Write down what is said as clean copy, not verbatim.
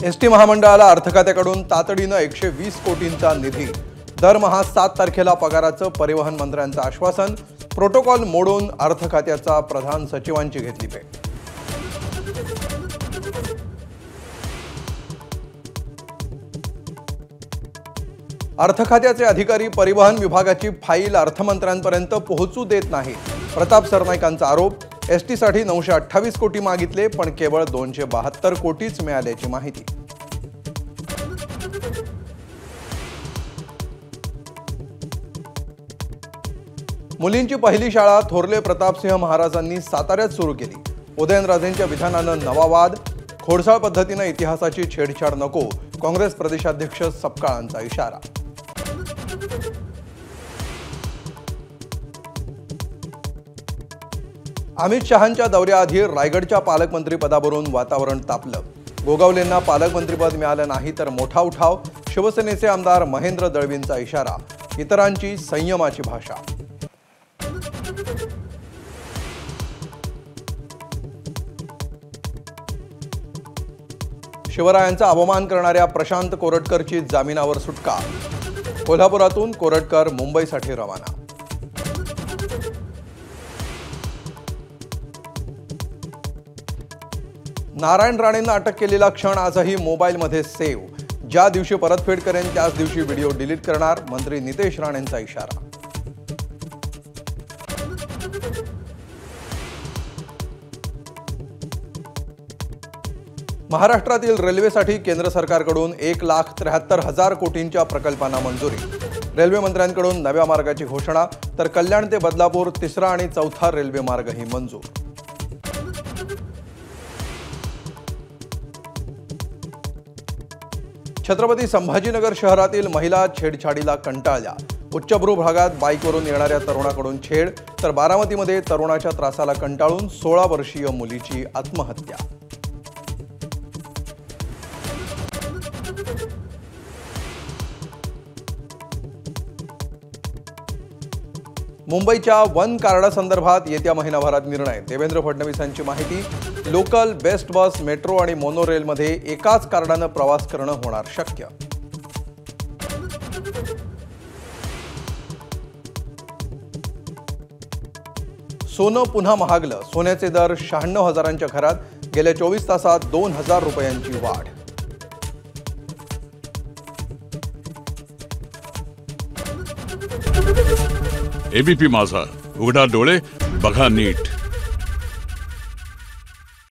ST महामंडळाला अर्थ खात्याकडून तातडीनं 120 कोटींचा निधी। दरमहा 7 तारखेला पगाराचं परिवहन मंत्र्यांचं आश्वासन। प्रोटोकॉल मोडून अर्थ खात्याचा प्रधान सचिवांची घेतली भेट। अर्थ खात्याचे अधिकारी परिवहन विभागाची फाईल अर्थमंत्र्यांपर्यंत पोहोचू देत नाही। प्रताप सरनाईकांचा आरोप। एसटी साठी 928 कोटी मागितले पण केवळ 272 कोटीच मिळाल्याची माहिती। मुलींची पहिली शाळा थोरले प्रतापसिंह महाराजांनी साताऱ्यात सुरू केली। उदयनराजेंच्या विधानानं नवा वाद। खोडसाळ पद्धतीनं इतिहासाची छेडछाड नको, काँग्रेस प्रदेशाध्यक्ष सपकाळांचा इशारा। अमित शहांच्या दौऱ्याआधी रायगडच्या पालकमंत्री पदावरून वातावरण तापलं। गोगावलेंना पालकमंत्रीपद मिळालं नाही तर मोठा उठाव। शिवसेनेचे आमदार महेंद्र दळवींचा इशारा। इतरांची संयमाची भाषा। शिवरायांचा अवमान करणाऱ्या प्रशांत कोरटकरची जामिनावर सुटका। कोल्हापुरातून कोरटकर मुंबईसाठी रवाना। नारायण राणेंना अटक केलेला क्षण आजही मोबाईलमध्ये सेव्ह। ज्या दिवशी परतफेड करेन त्याच दिवशी व्हिडिओ डिलीट करणार, मंत्री नितेश राणेंचा इशारा। महाराष्ट्रातील रेल्वेसाठी केंद्र सरकारकडून 1,73,000 कोटींच्या प्रकल्पांना मंजुरी। रेल्वे मंत्र्यांकडून नव्या मार्गाची घोषणा, तर कल्याण ते बदलापूर 3रा आणि 4था रेल्वे मार्गही मंजूर। छत्रपती संभाजीनगर शहरातील महिला छेडछाडीला कंटाळल्या। उच्चभ्रू भागात बाईकवरून येणाऱ्या तरुणाकडून छेड, तर बारामतीमध्ये तरुणाच्या त्रासाला कंटाळून 16 वर्षीय मुलीची आत्महत्या। मुंबईच्या वन कार्डासंदर्भात येत्या महिनाभरात निर्णय। देवेंद्र फडणवीसांची माहिती। लोकल, बेस्ट बस, मेट्रो आणि मोनो रेलमध्ये एकाच कार्डानं प्रवास करणं होणार शक्य। सोनं पुन्हा महागलं। सोन्याचे दर 96,000च्या घरात। गेल्या 24 तासात 2,000 रुपयांची वाढ। एबीपी माझा, उघडा डोळे बघा नीट।